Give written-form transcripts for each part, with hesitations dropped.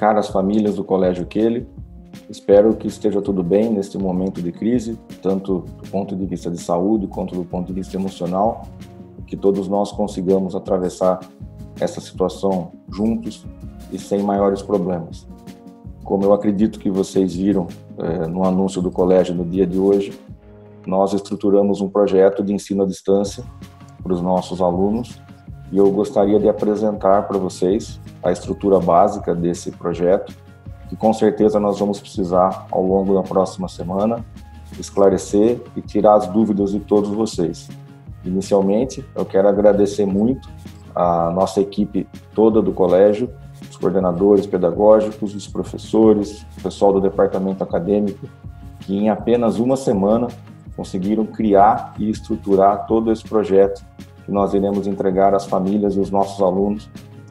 caras famílias do Colégio Quely, espero que esteja tudo bem neste momento de crise, tanto do ponto de vista de saúde quanto do ponto de vista emocional, que todos nós consigamos atravessar essa situação juntos e sem maiores problemas. Como eu acredito que vocês viram no anúncio do colégio no dia de hoje, nós estruturamos um projeto de ensino à distância para os nossos alunos e eu gostaria de apresentar para vocês a estrutura básica desse projeto, que com certeza nós vamos precisar, ao longo da próxima semana, esclarecer e tirar as dúvidas de todos vocês. Inicialmente, eu quero agradecer muito a nossa equipe toda do colégio, os coordenadores pedagógicos, os professores, o pessoal do departamento acadêmico, que em apenas uma semana conseguiram criar e estruturar todo esse projeto que nós iremos entregar às famílias e os nossos alunos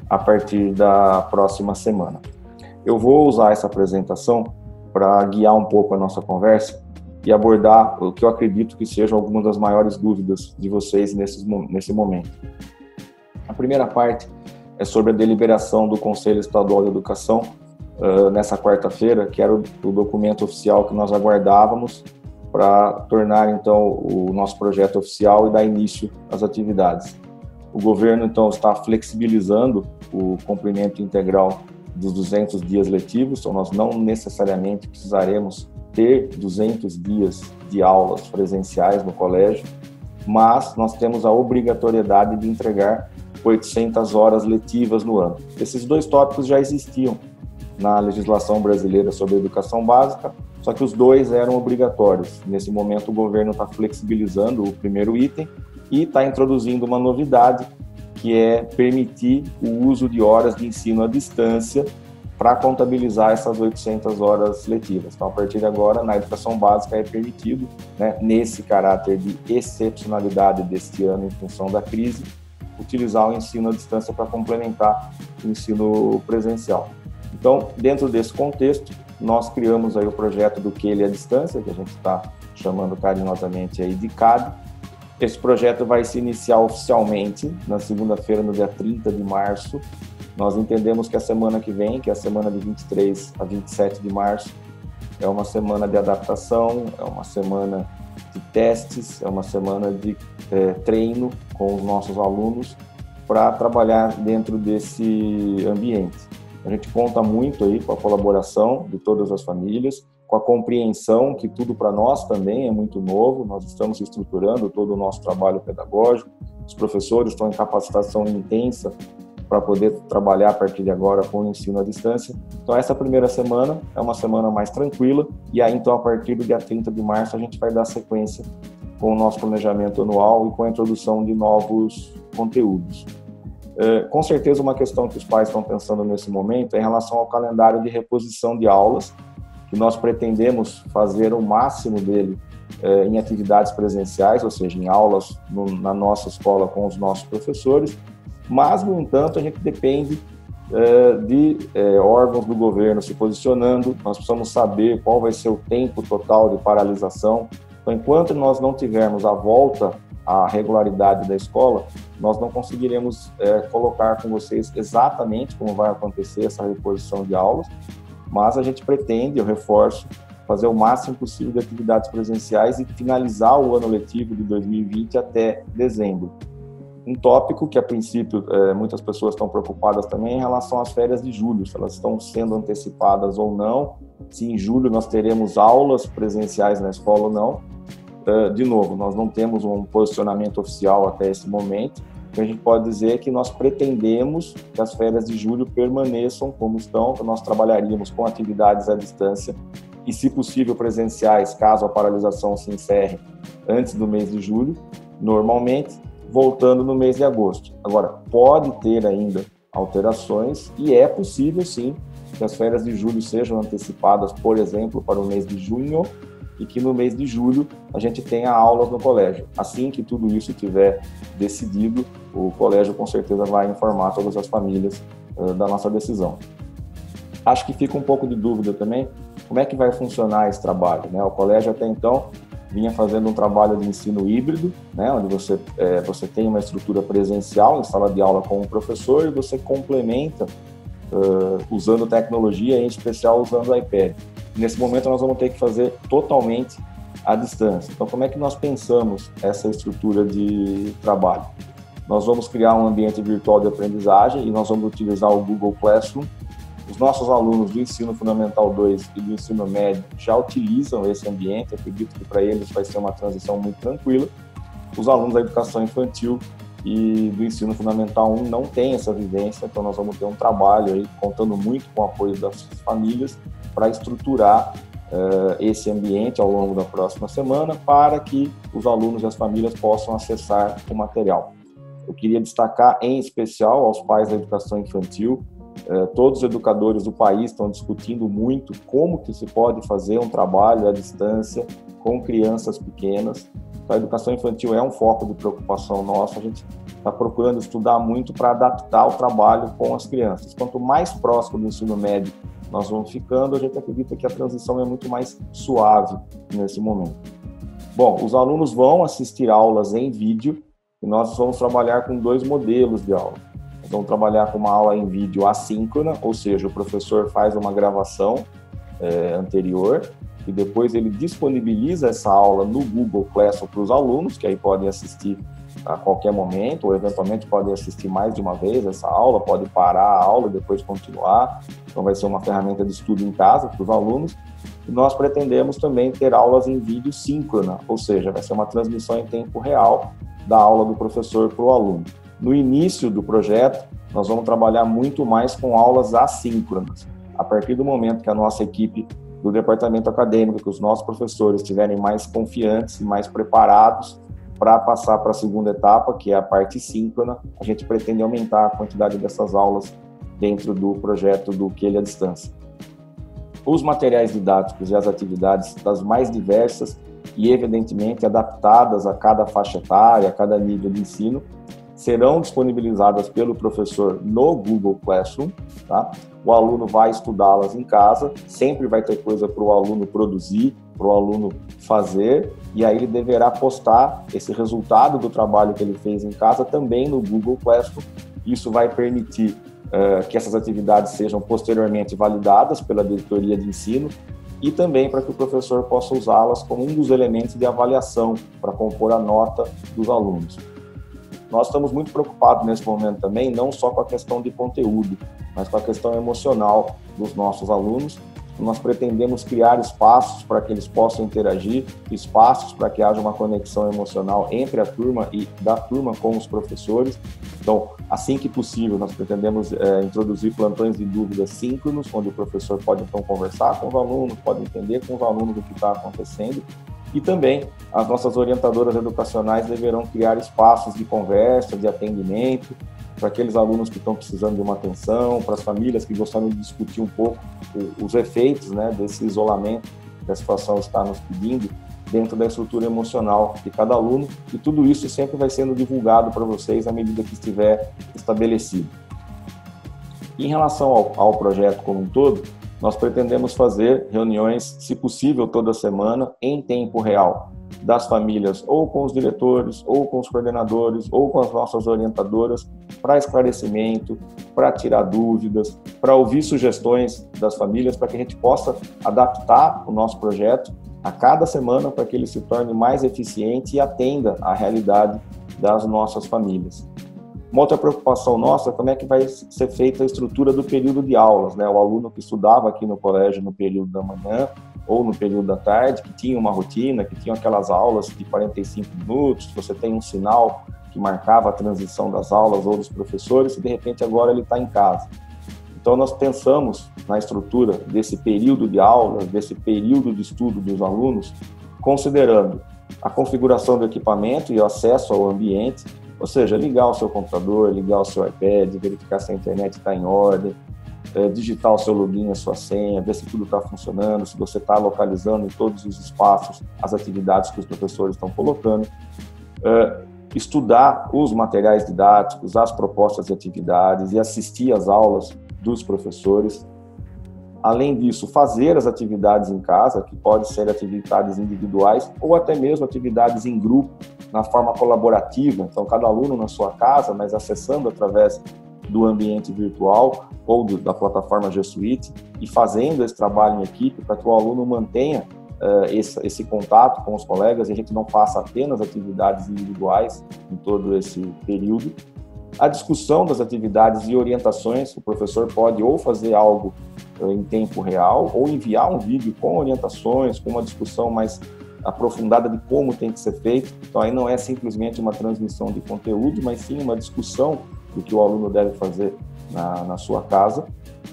a partir da próxima semana. Eu vou usar essa apresentação para guiar um pouco a nossa conversa e abordar o que eu acredito que sejam algumas das maiores dúvidas de vocês nesse momento. A primeira parte é sobre a deliberação do Conselho Estadual de Educação nessa quarta-feira, que era o documento oficial que nós aguardávamos para tornar, então, o nosso projeto oficial e dar início às atividades. O governo, então, está flexibilizando o cumprimento integral dos 200 dias letivos, então nós não necessariamente precisaremos ter 200 dias de aulas presenciais no colégio, mas nós temos a obrigatoriedade de entregar 800 horas letivas no ano. Esses dois tópicos já existiam na legislação brasileira sobre a educação básica, só que os dois eram obrigatórios. Nesse momento, o governo está flexibilizando o primeiro item e está introduzindo uma novidade, que é permitir o uso de horas de ensino à distância para contabilizar essas 800 horas letivas. Então, a partir de agora, na educação básica é permitido, né, nesse caráter de excepcionalidade deste ano em função da crise, utilizar o ensino à distância para complementar o ensino presencial. Então, dentro desse contexto, nós criamos aí o projeto do Quely à distância, que a gente está chamando carinhosamente aí de CAD. Esse projeto vai se iniciar oficialmente na segunda-feira, no dia 30 de março. Nós entendemos que a semana que vem, que é a semana de 23 a 27 de março, é uma semana de adaptação, é uma semana de testes, é uma semana de treino com os nossos alunos para trabalhar dentro desse ambiente. A gente conta muito aí com a colaboração de todas as famílias, com a compreensão que tudo para nós também é muito novo, nós estamos estruturando todo o nosso trabalho pedagógico, os professores estão em capacitação intensa para poder trabalhar a partir de agora com o ensino à distância. Então essa primeira semana é uma semana mais tranquila e aí então a partir do dia 30 de março a gente vai dar sequência com o nosso planejamento anual e com a introdução de novos conteúdos. Com certeza uma questão que os pais estão pensando nesse momento é em relação ao calendário de reposição de aulas, que nós pretendemos fazer o máximo dele em atividades presenciais, ou seja, em aulas na nossa escola com os nossos professores, mas, no entanto, a gente depende de órgãos do governo se posicionando, nós precisamos saber qual vai ser o tempo total de paralisação. Então, enquanto nós não tivermos a volta à regularidade da escola, nós não conseguiremos colocar com vocês exatamente como vai acontecer essa reposição de aulas, mas a gente pretende, eu reforço, fazer o máximo possível de atividades presenciais e finalizar o ano letivo de 2020 até dezembro. Um tópico que, a princípio, muitas pessoas estão preocupadas também em relação às férias de julho, se elas estão sendo antecipadas ou não, se em julho nós teremos aulas presenciais na escola ou não. De novo, nós não temos um posicionamento oficial até esse momento. O que a gente pode dizer é que nós pretendemos que as férias de julho permaneçam como estão, que nós trabalharíamos com atividades à distância e, se possível, presenciais, caso a paralisação se encerre antes do mês de julho, normalmente, voltando no mês de agosto. Agora, pode ter ainda alterações e é possível, sim, que as férias de julho sejam antecipadas, por exemplo, para o mês de junho e que no mês de julho a gente tenha aulas no colégio. Assim que tudo isso tiver decidido, o colégio com certeza vai informar todas as famílias da nossa decisão. Acho que fica um pouco de dúvida também, como é que vai funcionar esse trabalho, né? O colégio até então vinha fazendo um trabalho de ensino híbrido, né, onde você tem uma estrutura presencial em sala de aula com o professor e você complementa usando tecnologia, em especial usando o iPad. Nesse momento nós vamos ter que fazer totalmente à distância. Então, como é que nós pensamos essa estrutura de trabalho? Nós vamos criar um ambiente virtual de aprendizagem e nós vamos utilizar o Google Classroom. Os nossos alunos do Ensino Fundamental 2 e do Ensino Médio já utilizam esse ambiente, acredito que para eles vai ser uma transição muito tranquila. Os alunos da Educação Infantil e do Ensino Fundamental 1 não têm essa vivência, então nós vamos ter um trabalho aí, contando muito com o apoio das famílias, para estruturar esse ambiente ao longo da próxima semana, para que os alunos e as famílias possam acessar o material. Eu queria destacar, em especial, aos pais da educação infantil. Todos os educadores do país estão discutindo muito como que se pode fazer um trabalho à distância com crianças pequenas. Então, a educação infantil é um foco de preocupação nossa. A gente está procurando estudar muito para adaptar o trabalho com as crianças. Quanto mais próximo do ensino médio nós vamos ficando, a gente acredita que a transição é muito mais suave nesse momento. Bom, os alunos vão assistir aulas em vídeo e nós vamos trabalhar com 2 modelos de aula. Vamos trabalhar com uma aula em vídeo assíncrona, ou seja, o professor faz uma gravação anterior e depois ele disponibiliza essa aula no Google Classroom para os alunos, que aí podem assistir a qualquer momento, ou eventualmente podem assistir mais de uma vez essa aula, pode parar a aula e depois continuar. Então vai ser uma ferramenta de estudo em casa para os alunos. E nós pretendemos também ter aulas em vídeo síncrona, ou seja, vai ser uma transmissão em tempo real da aula do professor para o aluno. No início do projeto, nós vamos trabalhar muito mais com aulas assíncronas. A partir do momento que a nossa equipe do departamento acadêmico, que os nossos professores estiverem mais confiantes e mais preparados para passar para a segunda etapa, que é a parte síncrona, a gente pretende aumentar a quantidade dessas aulas dentro do projeto do QL à distância. Os materiais didáticos e as atividades das mais diversas e, evidentemente, adaptadas a cada faixa etária, a cada nível de ensino, serão disponibilizadas pelo professor no Google Classroom, tá? O aluno vai estudá-las em casa, sempre vai ter coisa para o aluno produzir, para o aluno fazer, e aí ele deverá postar esse resultado do trabalho que ele fez em casa também no Google Classroom. Isso vai permitir que essas atividades sejam posteriormente validadas pela diretoria de ensino e também para que o professor possa usá-las como um dos elementos de avaliação para compor a nota dos alunos. Nós estamos muito preocupados nesse momento também, não só com a questão de conteúdo, mas com a questão emocional dos nossos alunos. Nós pretendemos criar espaços para que eles possam interagir, espaços para que haja uma conexão emocional entre a turma e da turma com os professores. Então, assim que possível, nós pretendemos introduzir plantões de dúvidas síncronos, onde o professor pode, então, conversar com os alunos, pode entender com os alunos o que está acontecendo. E também as nossas orientadoras educacionais deverão criar espaços de conversa, de atendimento, para aqueles alunos que estão precisando de uma atenção, para as famílias que gostariam de discutir um pouco os efeitos, né, desse isolamento que a situação está nos pedindo dentro da estrutura emocional de cada aluno, e tudo isso sempre vai sendo divulgado para vocês à medida que estiver estabelecido. Em relação ao projeto como um todo, nós pretendemos fazer reuniões, se possível, toda semana, em tempo real, das famílias, ou com os diretores, ou com os coordenadores, ou com as nossas orientadoras, para esclarecimento, para tirar dúvidas, para ouvir sugestões das famílias, para que a gente possa adaptar o nosso projeto a cada semana, para que ele se torne mais eficiente e atenda à realidade das nossas famílias. Uma outra preocupação nossa é como é que vai ser feita a estrutura do período de aulas, né? O aluno que estudava aqui no colégio no período da manhã ou no período da tarde, que tinha uma rotina, que tinha aquelas aulas de 45 minutos, que você tem um sinal que marcava a transição das aulas ou dos professores, e de repente agora ele está em casa. Então nós pensamos na estrutura desse período de aulas, desse período de estudo dos alunos, considerando a configuração do equipamento e o acesso ao ambiente, ou seja, ligar o seu computador, ligar o seu iPad, verificar se a internet está em ordem, digitar o seu login, a sua senha, ver se tudo está funcionando, se você está localizando em todos os espaços as atividades que os professores estão colocando, estudar os materiais didáticos, as propostas de atividades e assistir às aulas dos professores. Além disso, fazer as atividades em casa, que podem ser atividades individuais ou até mesmo atividades em grupo, na forma colaborativa. Então, cada aluno na sua casa, mas acessando através do ambiente virtual ou da plataforma G Suite e fazendo esse trabalho em equipe para que o aluno mantenha esse contato com os colegas e a gente não faça apenas atividades individuais em todo esse período. A discussão das atividades e orientações, o professor pode ou fazer algo em tempo real ou enviar um vídeo com orientações, com uma discussão mais aprofundada de como tem que ser feito. Então aí não é simplesmente uma transmissão de conteúdo, mas sim uma discussão do que o aluno deve fazer na sua casa.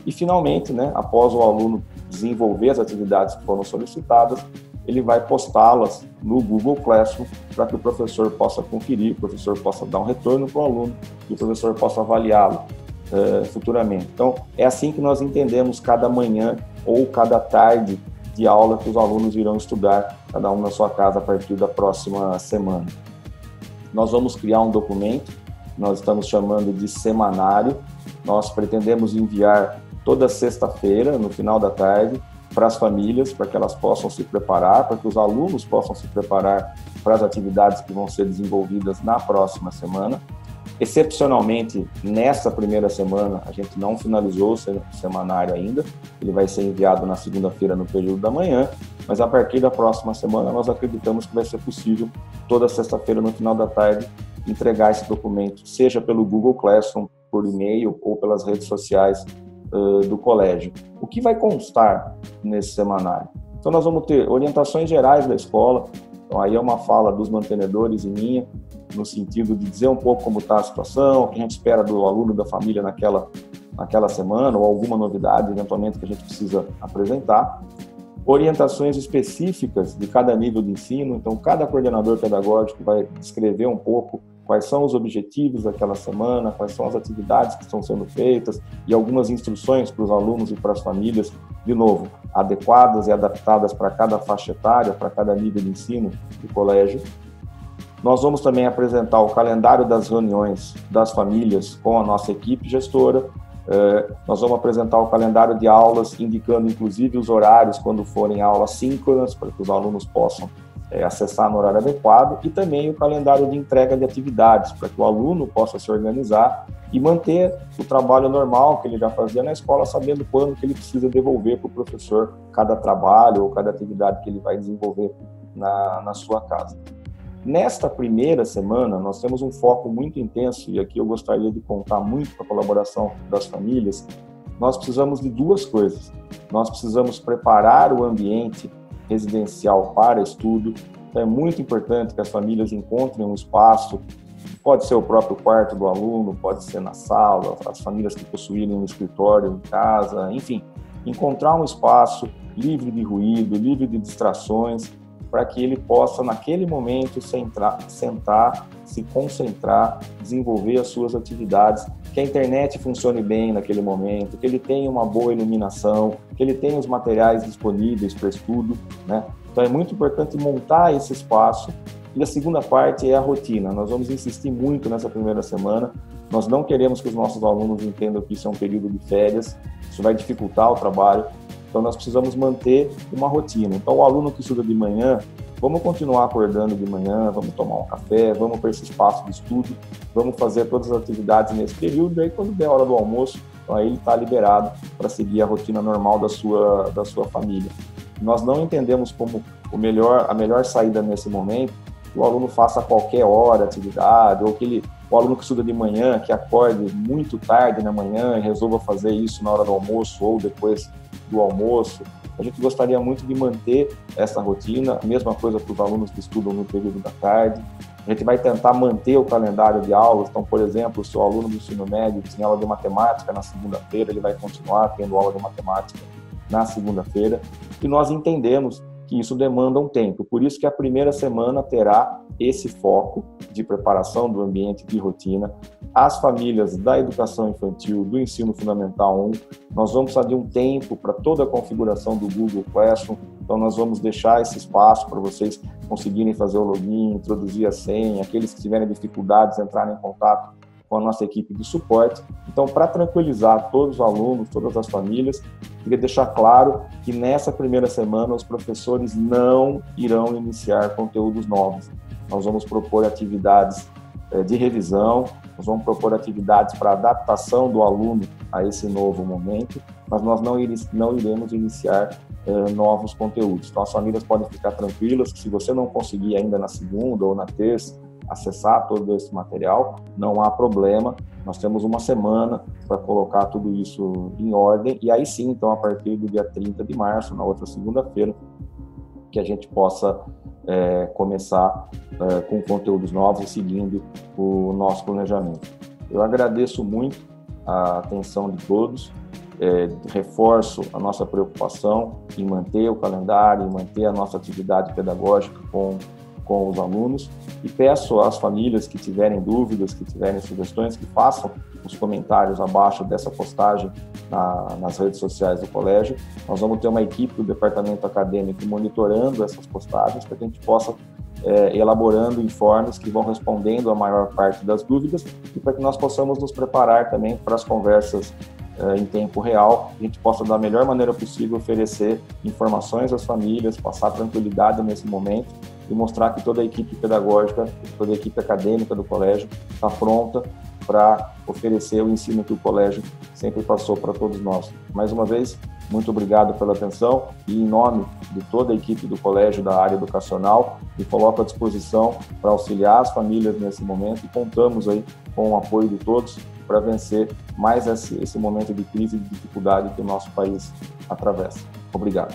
E finalmente, né, após o aluno desenvolver as atividades que foram solicitadas, ele vai postá-las no Google Classroom para que o professor possa conferir, o professor possa dar um retorno para o aluno e o professor possa avaliá-lo futuramente. Então, é assim que nós entendemos cada manhã ou cada tarde de aula que os alunos irão estudar, cada um na sua casa, a partir da próxima semana. Nós vamos criar um documento, nós estamos chamando de semanário. Nós pretendemos enviar toda sexta-feira, no final da tarde, para as famílias, para que elas possam se preparar, para que os alunos possam se preparar para as atividades que vão ser desenvolvidas na próxima semana. Excepcionalmente, nessa primeira semana, a gente não finalizou o semanário ainda, ele vai ser enviado na segunda-feira no período da manhã, mas a partir da próxima semana nós acreditamos que vai ser possível, toda sexta-feira no final da tarde, entregar esse documento, seja pelo Google Classroom, por e-mail ou pelas redes sociais do colégio. O que vai constar nesse semanário? Então nós vamos ter orientações gerais da escola, então aí é uma fala dos mantenedores e minha, no sentido de dizer um pouco como está a situação, o que a gente espera do aluno, da família naquela semana, ou alguma novidade, eventualmente, que a gente precisa apresentar. Orientações específicas de cada nível de ensino, então cada coordenador pedagógico vai descrever um pouco quais são os objetivos daquela semana, quais são as atividades que estão sendo feitas e algumas instruções para os alunos e para as famílias, de novo, adequadas e adaptadas para cada faixa etária, para cada nível de ensino do colégio. Nós vamos também apresentar o calendário das reuniões das famílias com a nossa equipe gestora. Nós vamos apresentar o calendário de aulas, indicando inclusive os horários quando forem aulas síncronas, para que os alunos possam acessar no horário adequado, e também o calendário de entrega de atividades, para que o aluno possa se organizar e manter o trabalho normal que ele já fazia na escola, sabendo quando que ele precisa devolver para o professor cada trabalho ou cada atividade que ele vai desenvolver na sua casa. Nesta primeira semana, nós temos um foco muito intenso, e aqui eu gostaria de contar muito com a colaboração das famílias. Nós precisamos de duas coisas. Nós precisamos preparar o ambiente residencial para estudo. Então, é muito importante que as famílias encontrem um espaço, pode ser o próprio quarto do aluno, pode ser na sala, as famílias que possuírem um escritório em casa, enfim, encontrar um espaço livre de ruído, livre de distrações, para que ele possa, naquele momento, sentar, se concentrar, desenvolver as suas atividades, que a internet funcione bem naquele momento, que ele tenha uma boa iluminação, que ele tenha os materiais disponíveis para estudo, né? Então é muito importante montar esse espaço. E a segunda parte é a rotina. Nós vamos insistir muito nessa primeira semana. Nós não queremos que os nossos alunos entendam que isso é um período de férias, isso vai dificultar o trabalho. Então, nós precisamos manter uma rotina. Então, o aluno que estuda de manhã, vamos continuar acordando de manhã, vamos tomar um café, vamos para esse espaço de estudo, vamos fazer todas as atividades nesse período, e aí quando der a hora do almoço, então aí ele está liberado para seguir a rotina normal da sua família. Nós não entendemos como a melhor saída nesse momento, que o aluno faça a qualquer hora atividade, ou que o aluno que estuda de manhã, que acorde muito tarde na manhã e resolva fazer isso na hora do almoço ou depois do almoço. A gente gostaria muito de manter essa rotina, a mesma coisa para os alunos que estudam no período da tarde. A gente vai tentar manter o calendário de aulas. Então, por exemplo, se o aluno do ensino médio tinha aula de matemática na segunda-feira, ele vai continuar tendo aula de matemática na segunda-feira. E nós entendemos que isso demanda um tempo. Por isso que a primeira semana terá esse foco de preparação do ambiente de rotina. As famílias da educação infantil, do ensino fundamental 1, nós vamos precisar de um tempo para toda a configuração do Google Classroom. Então, nós vamos deixar esse espaço para vocês conseguirem fazer o login, introduzir a senha, aqueles que tiverem dificuldades entrarem em contato com a nossa equipe de suporte. Então, para tranquilizar todos os alunos, todas as famílias, queria deixar claro que nessa primeira semana os professores não irão iniciar conteúdos novos. Nós vamos propor atividades de revisão, nós vamos propor atividades para adaptação do aluno a esse novo momento, mas nós não iremos iniciar novos conteúdos. Então, as famílias podem ficar tranquilas que se você não conseguir ainda na segunda ou na terça acessar todo esse material, não há problema, nós temos uma semana para colocar tudo isso em ordem, e aí sim, então, a partir do dia 30 de março, na outra segunda-feira, que a gente possa começar com conteúdos novos e seguindo o nosso planejamento. Eu agradeço muito a atenção de todos, reforço a nossa preocupação em manter o calendário, em manter a nossa atividade pedagógica com os alunos, e peço às famílias que tiverem dúvidas, que tiverem sugestões, que façam os comentários abaixo dessa postagem nas redes sociais do colégio. Nós vamos ter uma equipe do departamento acadêmico monitorando essas postagens para que a gente possa elaborando informes que vão respondendo a maior parte das dúvidas e para que nós possamos nos preparar também para as conversas em tempo real, a gente possa da melhor maneira possível oferecer informações às famílias, passar tranquilidade nesse momento e mostrar que toda a equipe pedagógica, toda a equipe acadêmica do colégio está pronta para oferecer o ensino que o colégio sempre passou para todos nós. Mais uma vez, muito obrigado pela atenção e em nome de toda a equipe do colégio da área educacional, me coloco à disposição para auxiliar as famílias nesse momento e contamos aí com o apoio de todos para vencer mais esse momento de crise e de dificuldade que o nosso país atravessa. Obrigado.